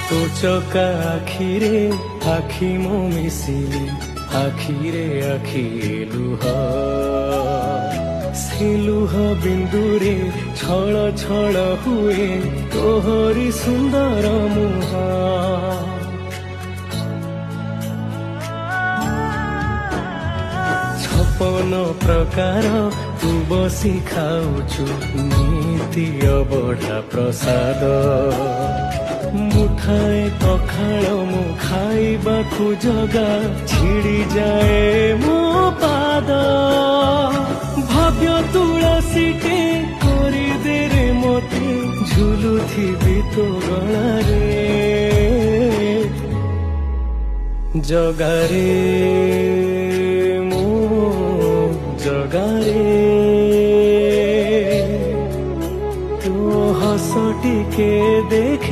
तो चका आखिरे आखि मो मिसिली आखिरे आखि लुह से लुह बिंदुरे छल छल हुए तोहरी सुंदर मुह छपन प्रकार तू बसी खाऊचु नीति अबढ़ा प्रसाद मुठाए पखाल मु खाइबाकु जगा छिड़ी जाए मो पाद भव्य तुलसीटे करी दे रे मते झुलुथिबि तो गलारे जगारे मो जगारे तो हस टिके देख